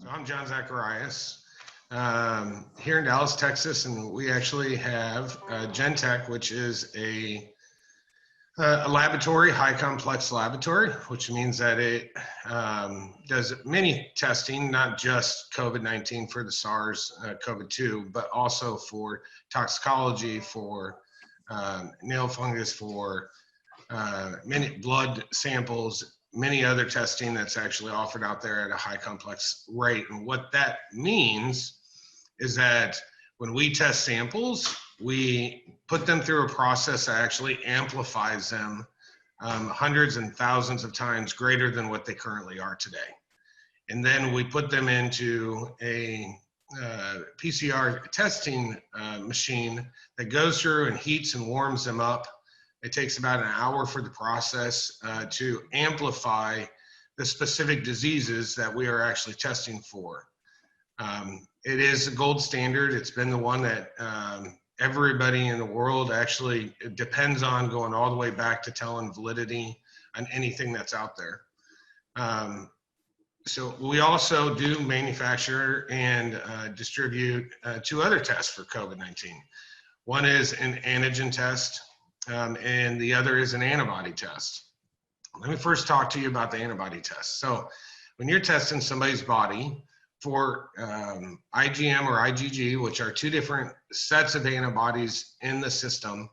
So I'm John Zacharias here in Dallas, Texas, and we actually have Gentech, which is a laboratory, high complex laboratory, which means that it does many testing, not just COVID-19 for the SARS CoV-2, but also for toxicology, for nail fungus, for many blood samples, many other testing that's actually offered out there at a high complex rate. And what that means is that when we test samples, we put them through a process that actually amplifies them hundreds and thousands of times greater than what they currently are today. And then we put them into a PCR testing machine that goes through and heats and warms them up. It takes about an hour for the process to amplify the specific diseases that we are actually testing for. It is a gold standard. It's been the one that everybody in the world actually depends on, going all the way back to telling validity on anything that's out there. So we also do manufacture and distribute two other tests for COVID-19. One is an antigen test, and the other is an antibody test. Let me first talk to you about the antibody test. So when you're testing somebody's body for IgM or IgG, which are two different sets of antibodies in the system,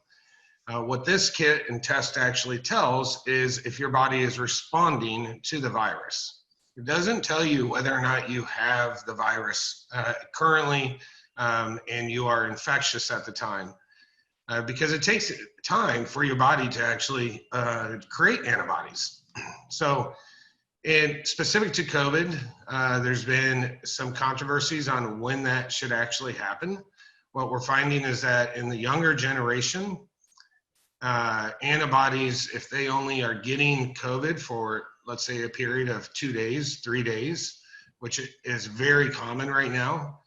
what this kit and test actually tells is if your body is responding to the virus. It doesn't tell you whether or not you have the virus currently and you are infectious at the time. Because it takes time for your body to actually create antibodies. So, specific to COVID, there's been some controversies on when that should actually happen. What we're finding is that in the younger generation, antibodies, if they only are getting COVID for, let's say, a period of 2 days, 3 days, which is very common right now,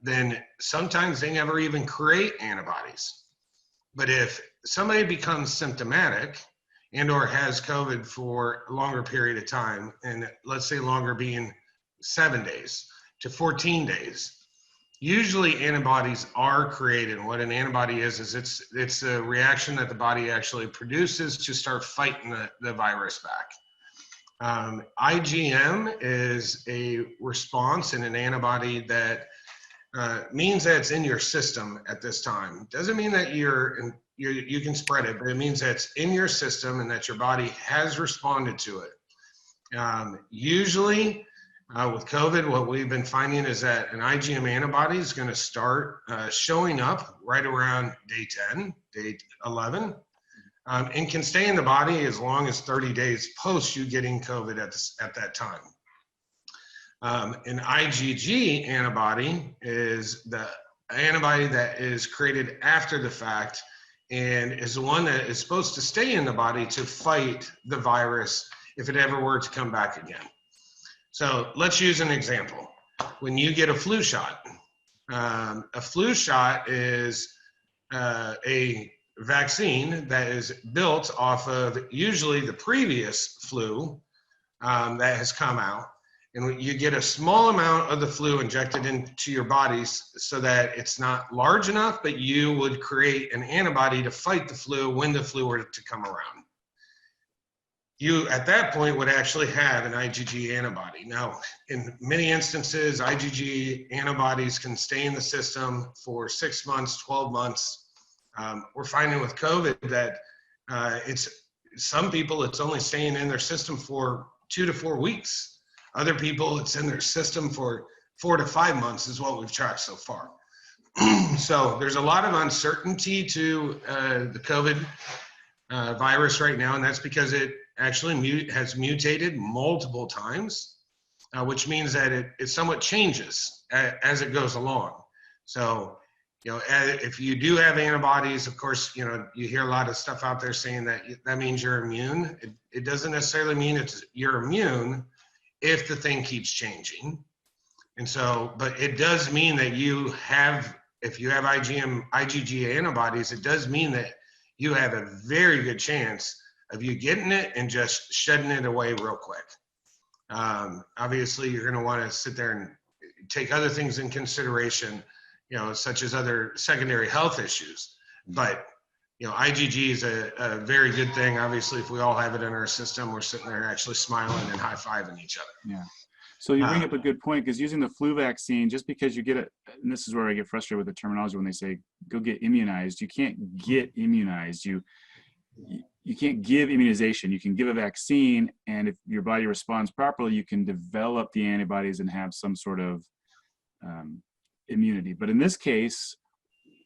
then sometimes they never even create antibodies. But if somebody becomes symptomatic and or has COVID for a longer period of time, and let's say longer being 7 days to 14 days, usually antibodies are created. And what an antibody is it's a reaction that the body actually produces to start fighting the virus back. IgM is a response and an antibody that means that it's in your system at this time. Doesn't mean that you can spread it, but it means that it's in your system and that your body has responded to it. Usually with COVID, what we've been finding is that an IgM antibody is going to start showing up right around day 10, day 11, and can stay in the body as long as 30 days post you getting COVID at that time. An IgG antibody is the antibody that is created after the fact and is the one that is supposed to stay in the body to fight the virus if it ever were to come back again. So let's use an example. When you get a flu shot is a vaccine that is built off of usually the previous flu that has come out. And you get a small amount of the flu injected into your bodies so that it's not large enough, but you would create an antibody to fight the flu when the flu were to come around. You, at that point, would actually have an IgG antibody. Now, in many instances, IgG antibodies can stay in the system for 6 months, 12 months. We're finding with COVID that some people, it's only staying in their system for 2 to 4 weeks. Other people, it's in their system for 4 to 5 months is what we've tracked so far. So there's a lot of uncertainty to the COVID virus right now, and that's because it actually has mutated multiple times, which means that it somewhat changes as it goes along. So, if you do have antibodies, of course, you hear a lot of stuff out there saying that means you're immune. It doesn't necessarily mean you're immune if the thing keeps changing. And so, but it does mean that if you have IgG antibodies, it does mean that you have a very good chance of you getting it and just shedding it away real quick. Obviously, you're going to want to sit there and take other things in consideration, such as other secondary health issues. But, IgG is a very good thing. Obviously, if we all have it in our system, we're sitting there actually smiling and high-fiving each other. Yeah. So you bring up a good point, because using the flu vaccine, just because you get it, and this is where I get frustrated with the terminology when they say, go get immunized. You can't get immunized. You can't give immunization. You can give a vaccine, and if your body responds properly, you can develop the antibodies and have some sort of immunity. But in this case,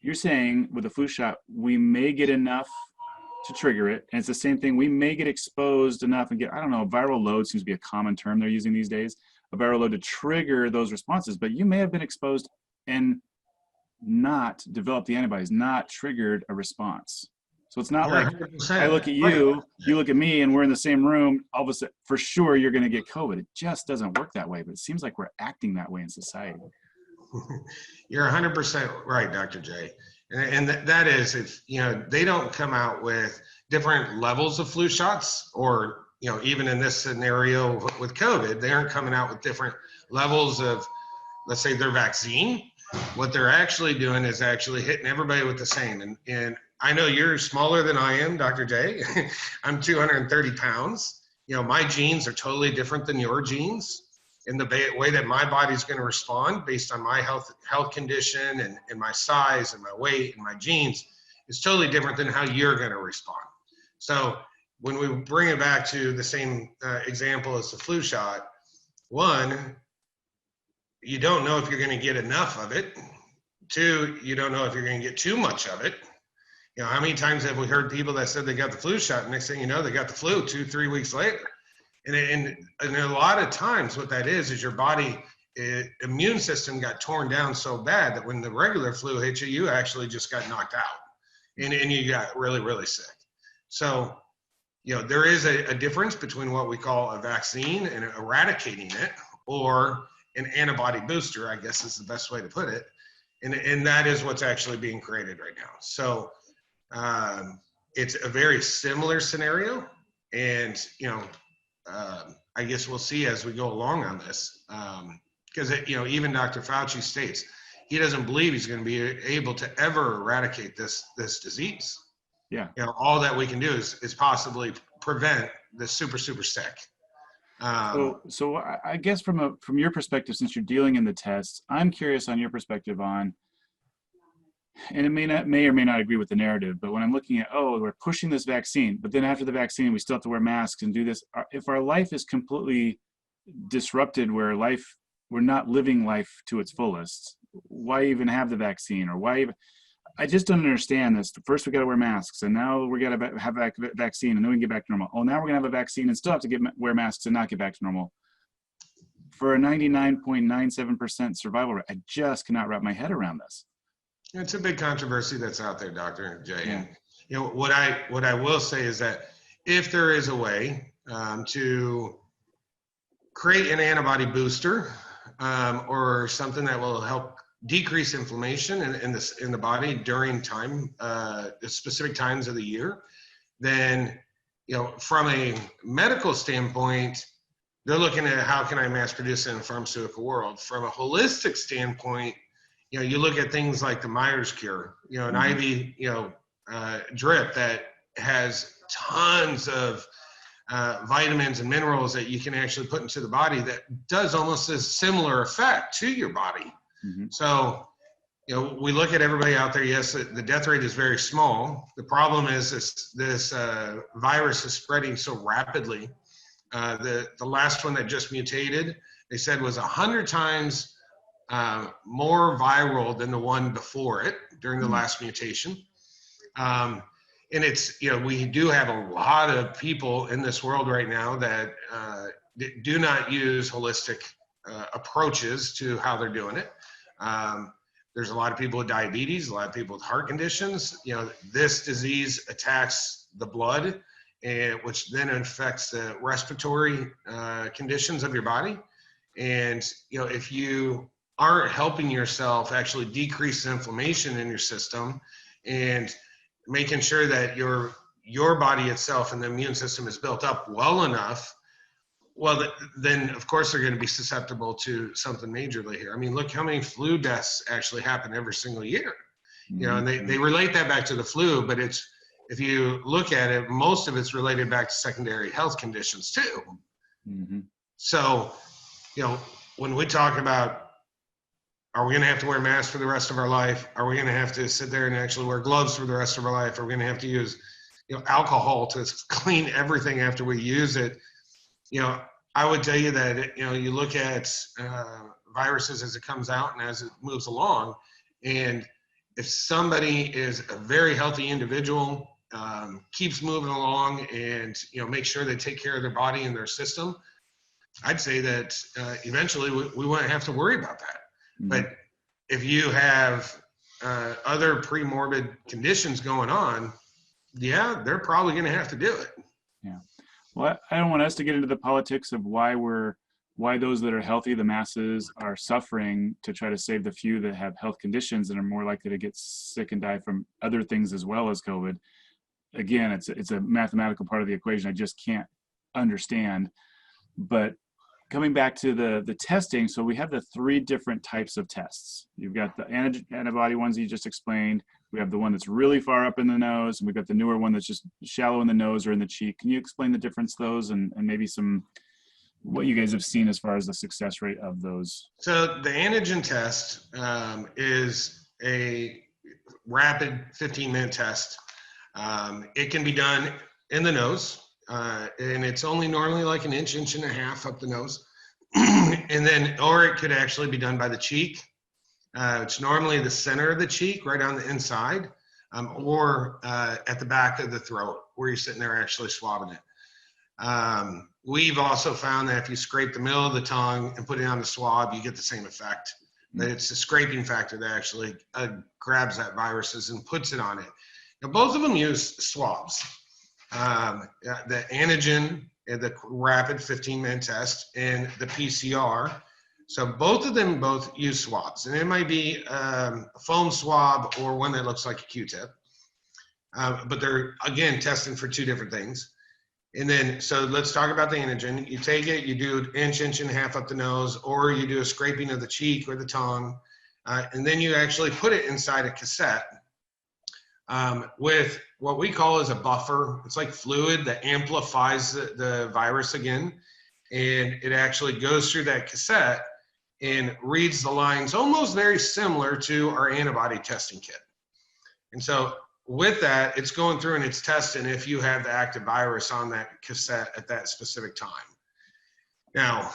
you're saying with the flu shot, we may get enough to trigger it. And it's the same thing. We may get exposed enough and get, I don't know, viral load seems to be a common term they're using these days, a viral load to trigger those responses. But you may have been exposed and not developed the antibodies, not triggered a response. So it's not like 100%. I look at you, you look at me, and we're in the same room, all of a sudden, for sure, you're going to get COVID. It just doesn't work that way, but it seems like we're acting that way in society. You're 100% right, Dr. J. And that is, if, they don't come out with different levels of flu shots, or, even in this scenario with COVID, they aren't coming out with different levels of, let's say, their vaccine. What they're actually doing is actually hitting everybody with the same. And I know you're smaller than I am, Dr. J. I'm 230 pounds. My genes are totally different than your genes. In the way that my body's going to respond based on my health condition and my size and my weight and my genes is totally different than how you're going to respond. So when we bring it back to the same example as the flu shot, one, you don't know if you're going to get enough of it. Two, you don't know if you're going to get too much of it. How many times have we heard people that said they got the flu shot, and next thing you know, they got the flu 2-3 weeks later? And a lot of times what that is your body immune system got torn down so bad that when the regular flu hit you, you actually just got knocked out and you got really, really sick. So, there is a difference between what we call a vaccine and eradicating it, or an antibody booster, I guess is the best way to put it. And that is what's actually being created right now. So it's a very similar scenario. And, I guess we'll see as we go along on this, because even Dr. Fauci states he doesn't believe he's going to be able to ever eradicate this disease. Yeah. All that we can do is possibly prevent the super sick. So I guess from your perspective, since you're dealing in the tests, I'm curious on your perspective on, and it may or may not agree with the narrative, but when I'm looking at, we're pushing this vaccine, but then after the vaccine, we still have to wear masks and do this. If our life is completely disrupted, where we're not living life to its fullest, why even have the vaccine? Or why even, I just don't understand this. First, we got to wear masks, and now we got to have a vaccine, and then we can get back to normal. Oh, now we're going to have a vaccine and still have to wear masks and not get back to normal. For a 99.97% survival rate, I just cannot wrap my head around this. It's a big controversy that's out there, Dr. J. Yeah. And, what I will say is that if there is a way to create an antibody booster or something that will help decrease inflammation in the body during specific times of the year, then, from a medical standpoint, they're looking at how can I mass produce it in the pharmaceutical world. From a holistic standpoint, you look at things like the Myers cure, an IV, drip that has tons of vitamins and minerals that you can actually put into the body that does almost a similar effect to your body. Mm-hmm. So, we look at everybody out there. Yes, the death rate is very small. The problem is this virus is spreading so rapidly. The last one that just mutated, they said was 100 times more viral than the one before it during the last mutation. And it's, we do have a lot of people in this world right now that do not use holistic approaches to how they're doing it. There's a lot of people with diabetes, a lot of people with heart conditions. This disease attacks the blood, which then affects the respiratory conditions of your body. And, if you aren't helping yourself actually decrease the inflammation in your system and making sure that your body itself and the immune system is built up well enough, Well, then of course they're going to be susceptible to something majorly here. I mean, look how many flu deaths actually happen every single year. You know, and they relate that back to the flu, but it's, if you look at it, most of it's related back to secondary health conditions too. Mm-hmm. So, you know, when we talk about, are we going to have to wear masks for the rest of our life? Are we going to have to sit there and actually wear gloves for the rest of our life? Are we going to have to use, you know, alcohol to clean everything after we use it? You know, I would tell you that, you know, you look at viruses as it comes out and as it moves along, and if somebody is a very healthy individual, keeps moving along and, you know, make sure they take care of their body and their system, I'd say that eventually we won't have to worry about that. Mm-hmm. But if you have other premorbid conditions going on, yeah, they're probably going to have to do it. Yeah. Well, I don't want us to get into the politics of why those that are healthy, the masses, are suffering to try to save the few that have health conditions and are more likely to get sick and die from other things as well as COVID. Again, it's a mathematical part of the equation I just can't understand. But coming back to the testing, so we have the 3 different types of tests. You've got the antibody ones you just explained. We have the one that's really far up in the nose, and we've got the newer one that's just shallow in the nose or in the cheek. Can you explain the difference those and maybe what you guys have seen as far as the success rate of those? So the antigen test is a rapid 15-minute test. It can be done in the nose, and it's only normally like an inch and a half up the nose. And then, or it could actually be done by the cheek. It's normally the center of the cheek, right on the inside, or at the back of the throat, where you're sitting there actually swabbing it. We've also found that if you scrape the middle of the tongue and put it on the swab, you get the same effect. That it's the scraping factor that actually grabs that viruses and puts it on it. Now, both of them use swabs. The antigen, the rapid 15-minute test, and the PCR. So both of them use swabs, and it might be a foam swab or one that looks like a Q-tip. But they're, again, testing for 2 different things. And then, so let's talk about the antigen. You take it, you do an inch and a half up the nose, or you do a scraping of the cheek or the tongue, and then you actually put it inside a cassette with what we call as a buffer. It's like fluid that amplifies the virus again, and it actually goes through that cassette and reads the lines almost very similar to our antibody testing kit. And so with that, it's going through and it's testing if you have the active virus on that cassette at that specific time. Now,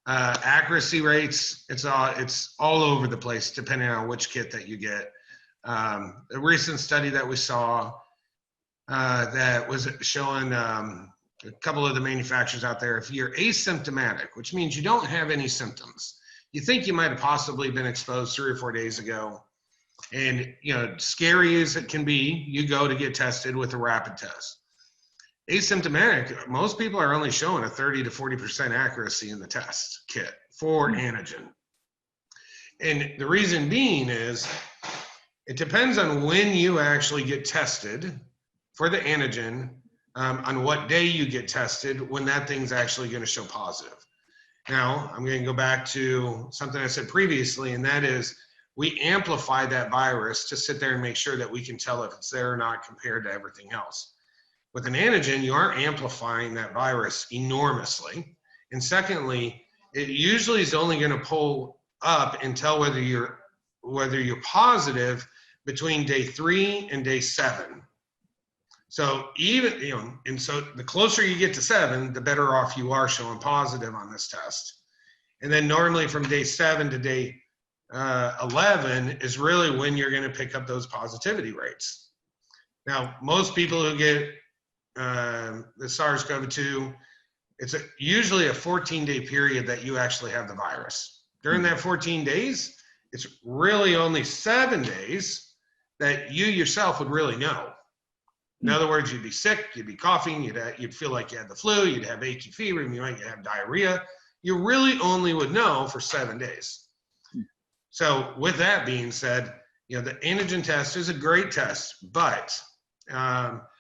accuracy rates, it's all over the place depending on which kit that you get. A recent study that we saw that was showing a couple of the manufacturers out there, if you're asymptomatic, which means you don't have any symptoms, you think you might have possibly been exposed 3 or 4 days ago, and, you know, scary as it can be, you go to get tested with a rapid test. Asymptomatic, most people are only showing a 30 to 40% accuracy in the test kit for antigen. And the reason being is it depends on when you actually get tested for the antigen, on what day you get tested, when that thing's actually going to show positive. Now, I'm going to go back to something I said previously, and that is we amplify that virus to sit there and make sure that we can tell if it's there or not compared to everything else. With an antigen, you aren't amplifying that virus enormously. And secondly, it usually is only going to pull up and tell whether you're positive between day 3 and day 7. So even, you know, and so the closer you get to 7, the better off you are showing positive on this test. And then normally from day 7 to day 11 is really when you're going to pick up those positivity rates. Now, most people who get the SARS-CoV-2, it's usually a 14-day period that you actually have the virus. During that 14 days, it's really only 7 days that you yourself would really know. In other words, you'd be sick, you'd be coughing, you'd feel like you had the flu, you'd have achy fever, you might have diarrhea. You really only would know for 7 days. So with that being said, you know, the antigen test is a great test, but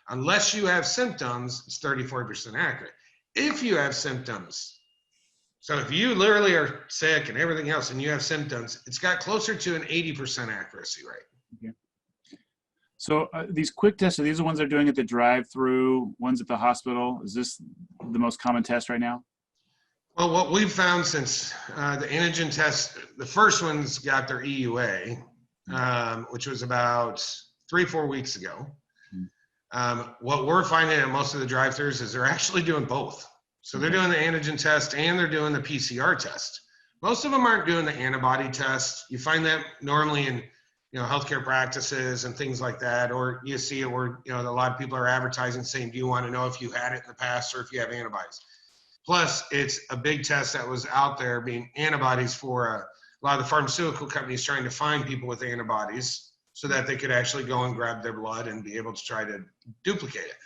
unless you have symptoms, it's 34% accurate. If you have symptoms, So if you literally are sick and everything else and you have symptoms, it's got closer to an 80% accuracy rate. Okay. So these quick tests, are these the ones they're doing at the drive-through, ones at the hospital? Is this the most common test right now? Well, what we've found since the antigen test, the first ones got their EUA, which was about 3-4 weeks ago. What we're finding at most of the drive-thrus is they're actually doing both. So they're doing the antigen test and they're doing the PCR test. Most of them aren't doing the antibody test. You find that normally in healthcare practices and things like that, or you see it where a lot of people are advertising saying, do you want to know if you had it in the past or if you have antibodies? Plus, it's a big test that was out there being antibodies for a lot of the pharmaceutical companies trying to find people with antibodies so that they could actually go and grab their blood and be able to try to duplicate it.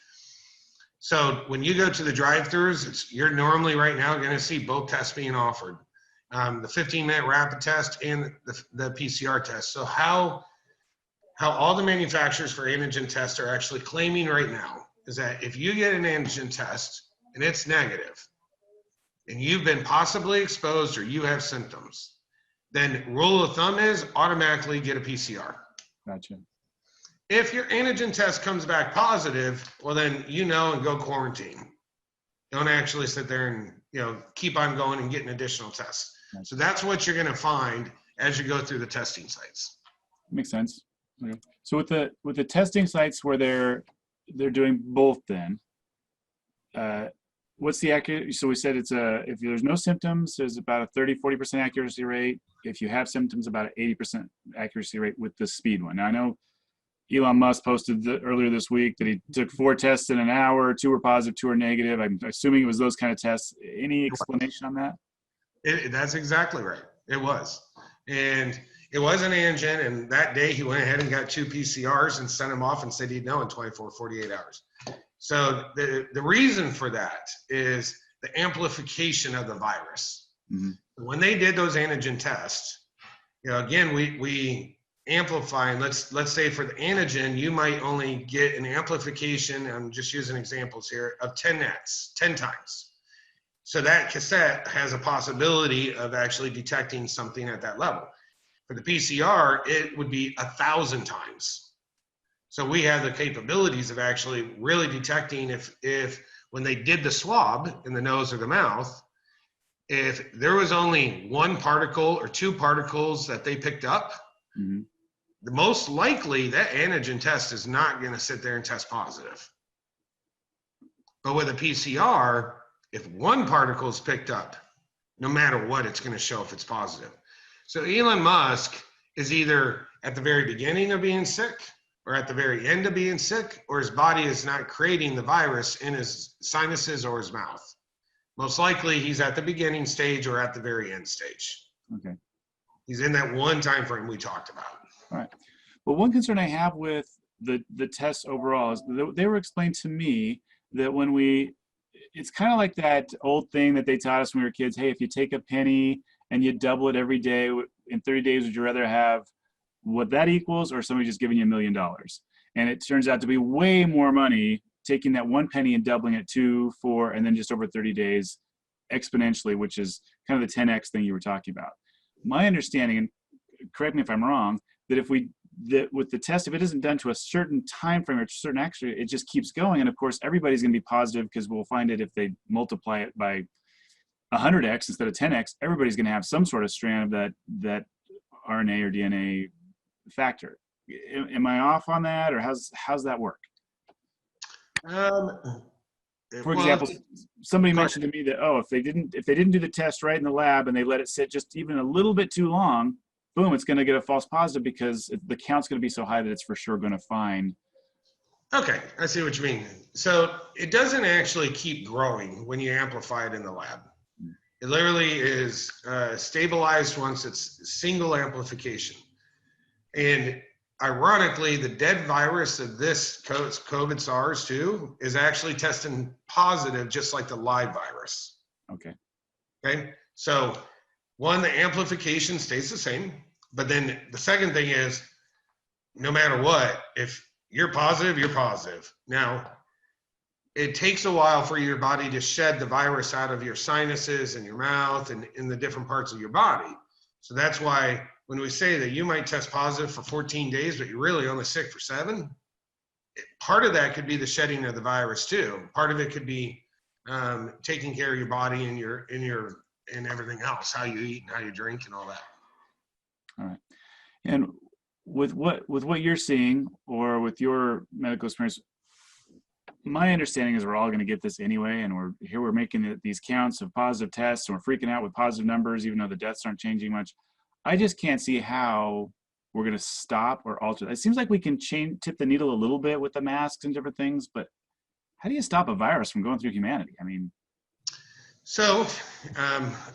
So when you go to the drive-thrus, you're normally right now going to see both tests being offered. The 15-minute rapid test and the PCR test. So how all the manufacturers for antigen tests are actually claiming right now is that if you get an antigen test and it's negative and you've been possibly exposed or you have symptoms, then rule of thumb is automatically get a PCR. Gotcha. If your antigen test comes back positive, well then and go quarantine. Don't actually sit there and keep on going and getting additional tests. So that's what you're going to find as you go through the testing sites. Makes sense. Okay. So with the testing sites where they're doing both, then what's the accuracy? So we said it's if there's no symptoms, there's about a 30-40% accuracy rate. If you have symptoms, about an 80% accuracy rate with the speed one. Now I know Elon Musk posted earlier this week that he took 4 tests in an hour, 2 were positive, 2 were negative. I'm assuming it was those kind of tests. Any explanation on that? That's exactly right. It was. And it was an antigen, and that day he went ahead and got 2 PCRs and sent them off and said he'd know in 24, 48 hours. So the reason for that is the amplification of the virus. Mm-hmm. When they did those antigen tests, again, we amplify, and let's say for the antigen, you might only get an amplification, I'm just using examples here, of 10x, 10 times. So that cassette has a possibility of actually detecting something at that level. For the PCR, it would be 1,000 times. So we have the capabilities of actually really detecting if when they did the swab in the nose or the mouth, if there was only 1 particle or 2 particles that they picked up, mm-hmm. the most likely that antigen test is not going to sit there and test positive. But with a PCR, if 1 particle is picked up, no matter what, it's going to show if it's positive. So Elon Musk is either at the very beginning of being sick or at the very end of being sick, or his body is not creating the virus in his sinuses or his mouth. Most likely he's at the beginning stage or at the very end stage. Okay. He's in that one time frame we talked about. All right. Well, one concern I have with the tests overall is they were explained to me that it's kind of like that old thing that they taught us when we were kids. Hey, if you take a penny and you double it every day, in 30 days, would you rather have what that equals or somebody just giving you $1 million? And it turns out to be way more money taking that 1 penny and doubling it 2, 4, and then just over 30 days exponentially, which is kind of the 10x thing you were talking about. My understanding, and correct me if I'm wrong, that with the test, if it isn't done to a certain time frame or a certain accuracy, it just keeps going. And of course, everybody's going to be positive because we'll find it if they multiply it by 100x instead of 10x. Everybody's going to have some sort of strand of that RNA or DNA factor. Am I off on that, or how's that work? For example, somebody mentioned to me that if they didn't do the test right in the lab and they let it sit just even a little bit too long, boom, it's going to get a false positive because the count's going to be so high that it's for sure going to find. Okay, I see what you mean. So it doesn't actually keep growing when you amplify it in the lab. It literally is stabilized once it's single amplification. And ironically, the dead virus of this COVID SARS-2 is actually testing positive just like the live virus. Okay. So one, the amplification stays the same, but then the second thing is, no matter what, if you're positive, you're positive. Now, it takes a while for your body to shed the virus out of your sinuses and your mouth and in the different parts of your body. So that's why when we say that you might test positive for 14 days, but you're really only sick for 7, part of that could be the shedding of the virus too. Part of it could be taking care of your body and everything else, how you eat and how you drink and all that. All right. And with what you're seeing or with your medical experience, my understanding is we're all going to get this anyway, and we're making these counts of positive tests, and we're freaking out with positive numbers, even though the deaths aren't changing much. I just can't see how we're going to stop or alter. It seems like we can tip the needle a little bit with the masks and different things, but how do you stop a virus from going through humanity? I mean, so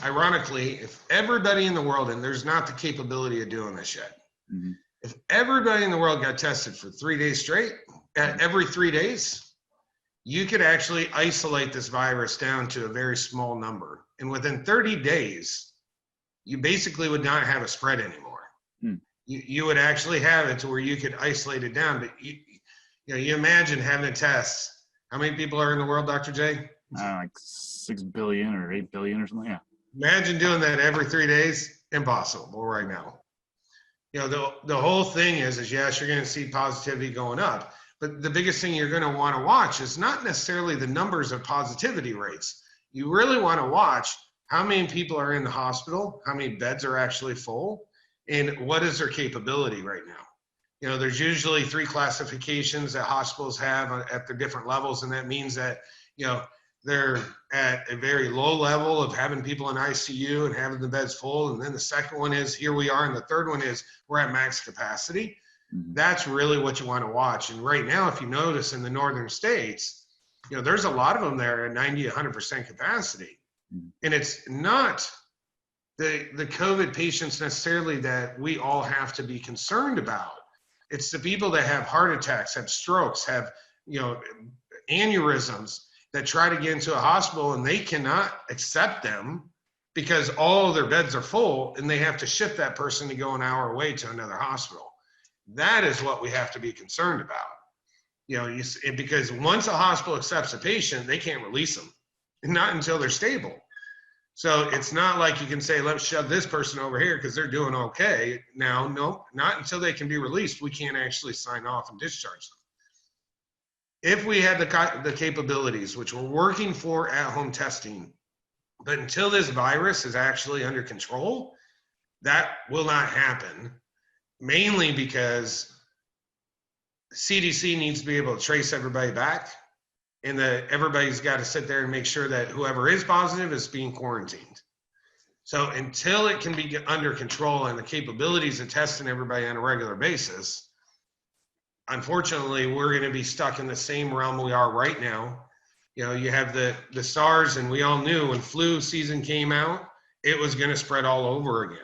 ironically, if everybody in the world, and there's not the capability of doing this yet, if everybody in the world got tested for 3 days straight, every 3 days, you could actually isolate this virus down to a very small number. And within 30 days, you basically would not have a spread anymore. You would actually have it to where you could isolate it down. But you imagine having a test. How many people are in the world, Dr. J? Like 6 billion or 8 billion or something. Yeah. Imagine doing that every 3 days. Impossible right now. The whole thing is yes, you're going to see positivity going up. But the biggest thing you're going to want to watch is not necessarily the numbers of positivity rates. You really want to watch how many people are in the hospital, how many beds are actually full, and what is their capability right now. There's usually 3 classifications that hospitals have at the different levels, and that means that, they're at a very low level of having people in ICU and having the beds full. And then the second one is here we are, and the third one is we're at max capacity. That's really what you want to watch. And right now, if you notice in the northern states, there's a lot of them there at 90, 100% capacity. And it's not the COVID patients necessarily that we all have to be concerned about. It's the people that have heart attacks, have strokes, have, aneurysms that try to get into a hospital and they cannot accept them because all of their beds are full and they have to ship that person to go an hour away to another hospital. That is what we have to be concerned about. Because once a hospital accepts a patient, they can't release them, not until they're stable. So it's not like you can say, let's shove this person over here because they're doing okay. Now, no, not until they can be released, we can't actually sign off and discharge them. If we had the capabilities, which we're working for at-home testing, but until this virus is actually under control, that will not happen. Mainly because CDC needs to be able to trace everybody back, and that everybody's got to sit there and make sure that whoever is positive is being quarantined. So until it can be under control and the capabilities of testing everybody on a regular basis, unfortunately, we're going to be stuck in the same realm we are right now. You have the SARS, and we all knew when flu season came out, it was going to spread all over again.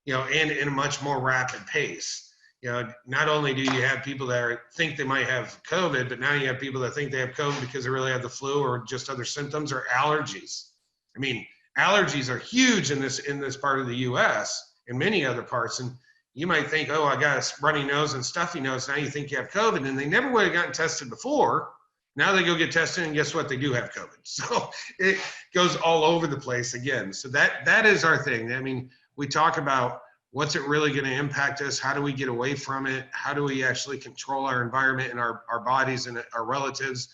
And in a much more rapid pace. Not only do you have people that think they might have COVID, but now you have people that think they have COVID because they really have the flu or just other symptoms or allergies. I mean, allergies are huge in this part of the U.S. and many other parts. And you might think, oh, I got a runny nose and stuffy nose. Now you think you have COVID, and they never would have gotten tested before. Now they go get tested, and guess what? They do have COVID. So it goes all over the place again. So that is our thing. I mean, we talk about what's it really going to impact us? How do we get away from it? How do we actually control our environment and our bodies and our relatives?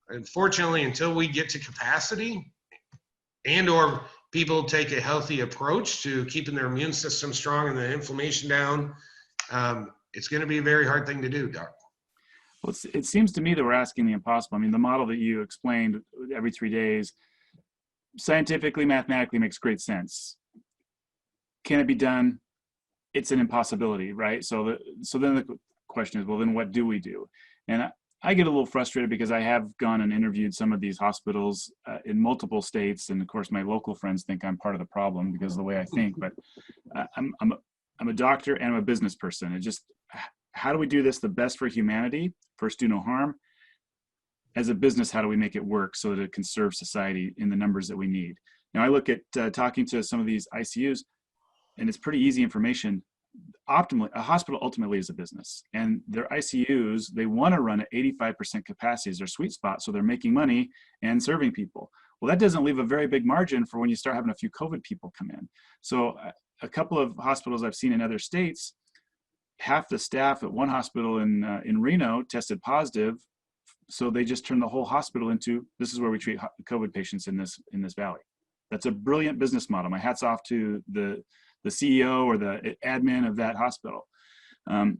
Unfortunately, until we get to capacity and or people take a healthy approach to keeping their immune system strong and the inflammation down, it's going to be a very hard thing to do, Doc. Well, it seems to me that we're asking the impossible. I mean, the model that you explained every 3 days, scientifically, mathematically makes great sense. Can it be done? It's an impossibility, right? So then the question is, well, then what do we do? And I get a little frustrated because I have gone and interviewed some of these hospitals in multiple states, and of course my local friends think I'm part of the problem because of the way I think. But I'm a doctor and I'm a business person. It just, how do we do this the best for humanity? First, do no harm. As a business, how do we make it work so that it can serve society in the numbers that we need? Now I look at talking to some of these ICUs, and it's pretty easy information. optimally, a hospital ultimately is a business, and their ICUs, they want to run at 85% capacity as their sweet spot, so they're making money and serving people. Well, that doesn't leave a very big margin for when you start having a few COVID people come in. So a couple of hospitals I've seen in other states, half the staff at one hospital in Reno tested positive, so they just turned the whole hospital into, this is where we treat COVID patients in this valley. That's a brilliant business model. My hat's off to the CEO or the admin of that hospital.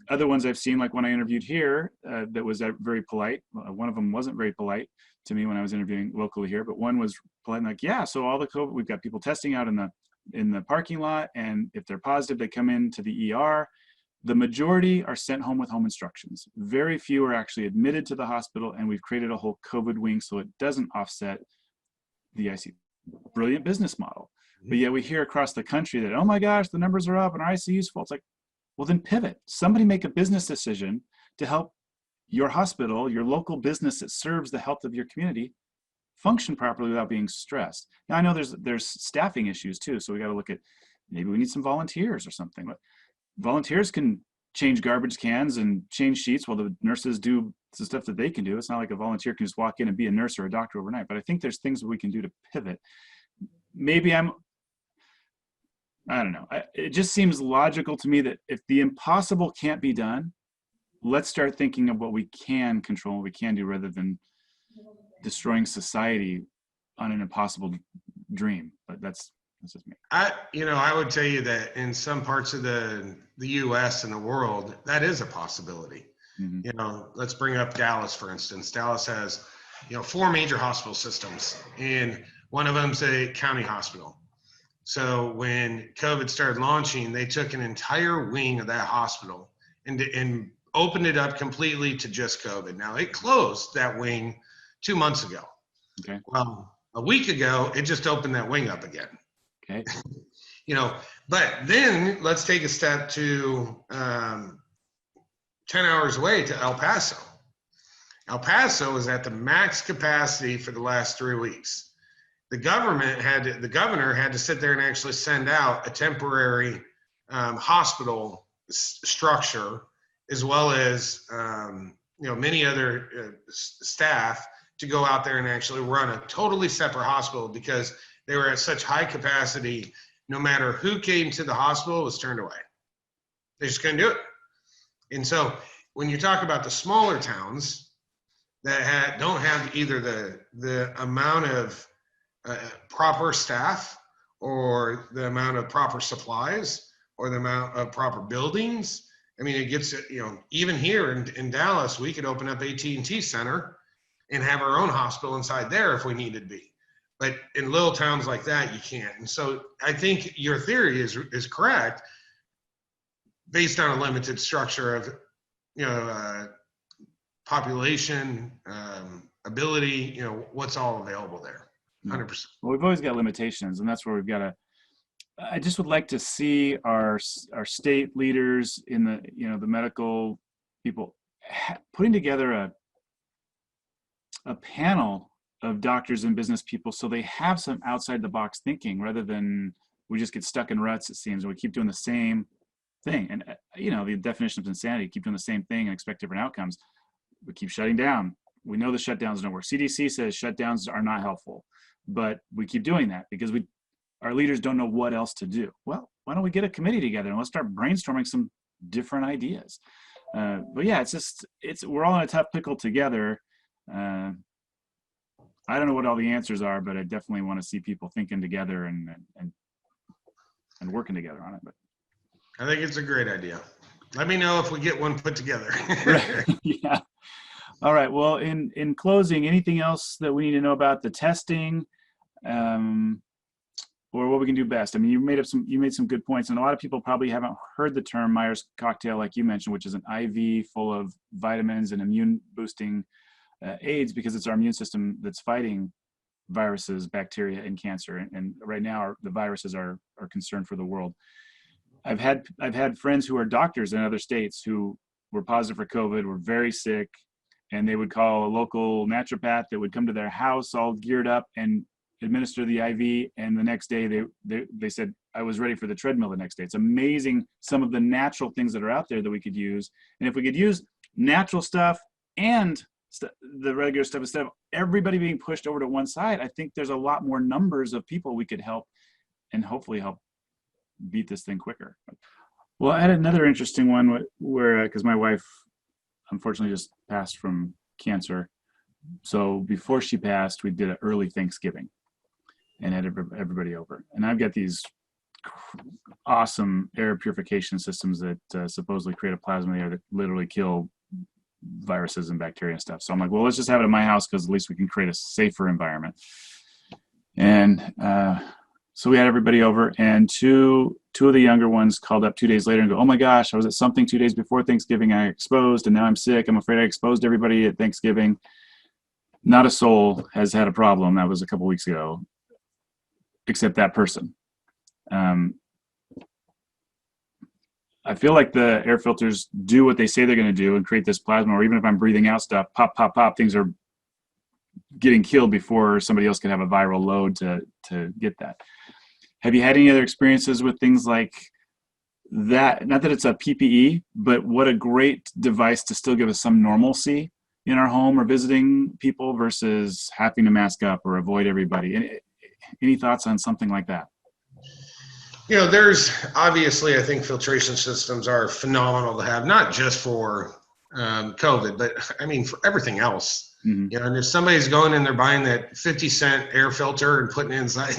Other ones I've seen, like when I interviewed here, that was very polite. One of them wasn't very polite to me when I was interviewing locally here, but one was polite and like, yeah, so all the COVID, we've got people testing out in the parking lot, and if they're positive, they come into the ER. The majority are sent home with home instructions. Very few are actually admitted to the hospital, and we've created a whole COVID wing so it doesn't offset the ICU. Brilliant business model. But yet we hear across the country that, oh my gosh, the numbers are up and our ICU's full. It's like, well, then pivot. Somebody make a business decision to help your hospital, your local business that serves the health of your community, function properly without being stressed. Now, I know there's staffing issues too, so we got to look at, maybe we need some volunteers or something. But volunteers can change garbage cans and change sheets while the nurses do the stuff that they can do. It's not like a volunteer can just walk in and be a nurse or a doctor overnight, but I think there's things that we can do to pivot. Maybe I don't know. It just seems logical to me that if the impossible can't be done, let's start thinking of what we can control, what we can do, rather than destroying society on an impossible dream. But that's just me. I would tell you that in some parts of the U.S. and the world, that is a possibility. Mm-hmm. Let's bring up Dallas, for instance. Dallas has, 4 major hospital systems, and one of them's a county hospital. So when COVID started launching, they took an entire wing of that hospital and opened it up completely to just COVID. Now, it closed that wing 2 months ago. Okay. Well, a week ago, it just opened that wing up again. Okay. But then let's take a step to 10 hours away to El Paso. El Paso is at the max capacity for the last 3 weeks. The governor had to sit there and actually send out a temporary hospital structure, as well as many other staff, to go out there and actually run a totally separate hospital, because they were at such high capacity. No matter who came to the hospital, was turned away. They just couldn't do it. And so when you talk about the smaller towns that don't have either the amount of proper staff, or the amount of proper supplies, or the amount of proper buildings. I mean, it gets, even here in Dallas, we could open up AT&T Center and have our own hospital inside there if we needed to be. But in little towns like that, you can't. And so I think your theory is correct, based on a limited structure of, population, ability, what's all available there. 100%. Well, we've always got limitations, and that's where we've got to. I just would like to see our state leaders in the medical people putting together a panel of doctors and business people, so they have some outside the box thinking, rather than we just get stuck in ruts, it seems, and we keep doing the same thing. And the definition of insanity: keep doing the same thing and expect different outcomes. We keep shutting down. We know the shutdowns don't work. CDC says shutdowns are not helpful, but we keep doing that because our leaders don't know what else to do. Well, why don't we get a committee together and let's start brainstorming some different ideas? But yeah, we're all in a tough pickle together. I don't know what all the answers are, but I definitely want to see people thinking together and working together on it. But I think it's a great idea. Let me know if we get one put together. Yeah. All right. Well, in closing, anything else that we need to know about the testing, or what we can do best? I mean, you made some good points, and a lot of people probably haven't heard the term Myers cocktail, like you mentioned, which is an IV full of vitamins and immune boosting aids, because it's our immune system that's fighting viruses, bacteria, and cancer. And right now, the viruses are concern for the world. I've had friends who are doctors in other states who were positive for COVID, were very sick, and they would call a local naturopath that would come to their house all geared up and administer the IV. And the next day they said, I was ready for the treadmill the next day. It's amazing some of the natural things that are out there that we could use. And if we could use natural stuff and the regular stuff instead of everybody being pushed over to one side, I think there's a lot more numbers of people we could help and hopefully help beat this thing quicker. Well, I had another interesting one where, because my wife unfortunately just passed from cancer. So before she passed, we did an early Thanksgiving and had everybody over. And I've got these awesome air purification systems that supposedly create a plasma layer that literally kill viruses and bacteria and stuff. So I'm like, well, let's just have it at my house because at least we can create a safer environment. And so we had everybody over, and two of the younger ones called up 2 days later and go, oh my gosh, I was at something 2 days before Thanksgiving, I exposed, and now I'm sick. I'm afraid I exposed everybody at Thanksgiving. Not a soul has had a problem. That was a couple weeks ago, except that person. I feel like the air filters do what they say they're going to do and create this plasma, or even if I'm breathing out stuff, pop, pop, pop, things are getting killed before somebody else can have a viral load to get that. Have you had any other experiences with things like that? Not that it's a PPE, but what a great device to still give us some normalcy in our home or visiting people versus having to mask up or avoid everybody. Any thoughts on something like that? You know, there's obviously, I think filtration systems are phenomenal to have, not just for COVID, but I mean, for everything else. Mm-hmm. You know, and if somebody's going in there buying that 50-cent air filter and putting it inside,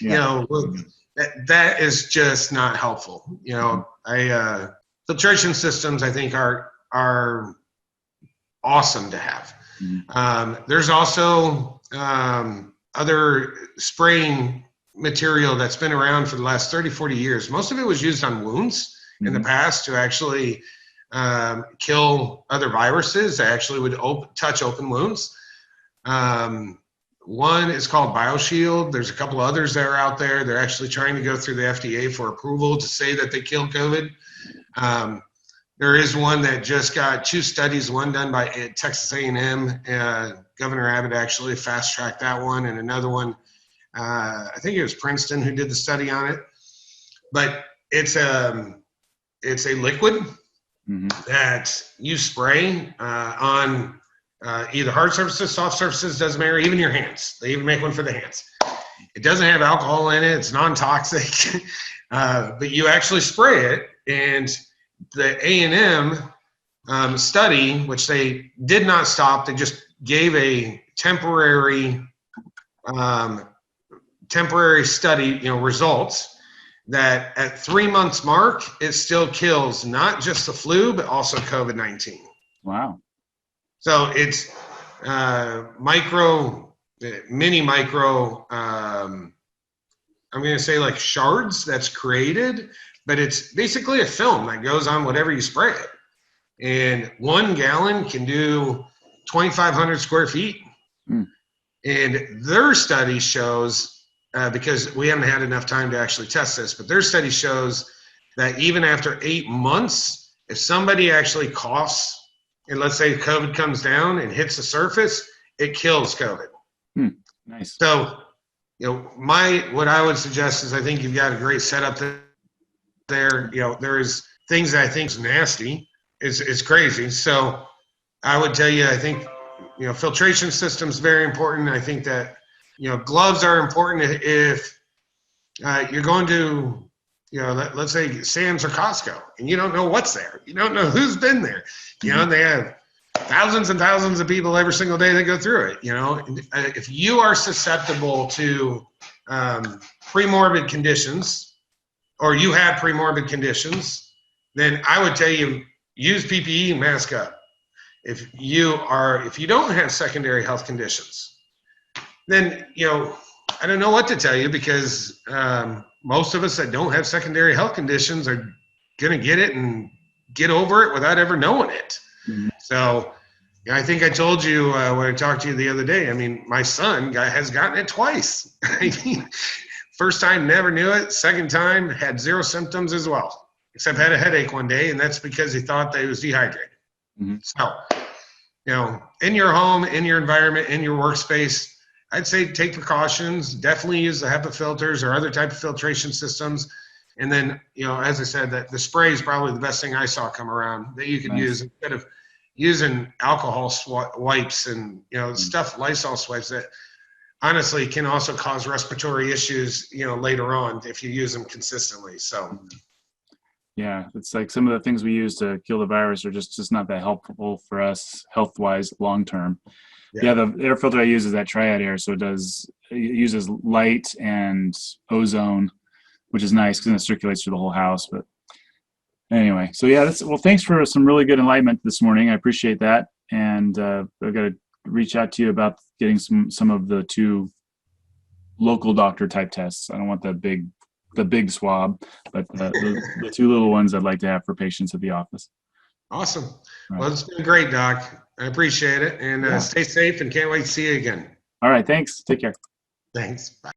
you know, that is just not helpful. You know, filtration systems, I think, are awesome to have. Mm-hmm. There's also other spraying material that's been around for the last 30, 40 years. Most of it was used on wounds in the past to actually kill other viruses that actually would touch open wounds. One is called BioShield. There's a couple others that are out there. They're actually trying to go through the FDA for approval to say that they kill COVID. There is one that just got 2 studies, one done by Texas A&M. Governor Abbott actually fast-tracked that one, and another one, I think it was Princeton who did the study on it. But it's a liquid that you spray on either hard surfaces, soft surfaces, doesn't matter, even your hands. They even make one for the hands. It doesn't have alcohol in it. It's non-toxic. But you actually spray it, and the A&M study, which they did not stop, they just gave a temporary study, you know, results that at 3 months mark, it still kills not just the flu, but also COVID-19. Wow. So it's mini micro, I'm going to say like shards that's created, but it's basically a film that goes on whatever you spray it. And 1 gallon can do 2,500 square feet. And their study shows, because we haven't had enough time to actually test this, but their study shows that even after 8 months, if somebody actually coughs, and let's say COVID comes down and hits the surface, it kills COVID. Nice. So, you know, what I would suggest is I think you've got a great setup there. You know, there is things that I think is nasty. It's crazy. So I would tell you, I think, you know, filtration system's very important. I think that, you know, gloves are important if you're going to, you know, let's say Sam's or Costco, and you don't know what's there. You don't know who's been there. You know, they have thousands and thousands of people every single day that go through it. You know, if you are susceptible to premorbid conditions, or you have premorbid conditions, then I would tell you use PPE and mask up. If you don't have secondary health conditions, then, you know, I don't know what to tell you, because most of us that don't have secondary health conditions are going to get it and get over it without ever knowing it. So, I think I told you when I talked to you the other day, I mean, my son has gotten it twice. I mean, first time, never knew it. Second time, had 0 symptoms as well, except had a headache one day, and that's because he thought that he was dehydrated. So, you know, in your home, in your environment, in your workspace, I'd say take precautions. Definitely use the HEPA filters or other type of filtration systems. And then, you know, as I said, that the spray is probably the best thing I saw come around that you could use instead of using alcohol wipes and, you know, stuff, Lysol swipes that honestly can also cause respiratory issues, you know, later on if you use them consistently. So yeah, it's like some of the things we use to kill the virus are just not that helpful for us health-wise long term. Yeah, the air filter I use is that Triad Air, so it uses light and ozone, which is nice because then it circulates through the whole house. But anyway, so yeah, well, thanks for some really good enlightenment this morning. I appreciate that, and I've got to reach out to you about getting some of the 2 local doctor type tests. I don't want the big swab, but the 2 little ones I'd like to have for patients at the office. Awesome. Right. Well, it's been great, Doc. I appreciate it, and stay safe, and can't wait to see you again. All right, thanks. Take care. Thanks. Bye.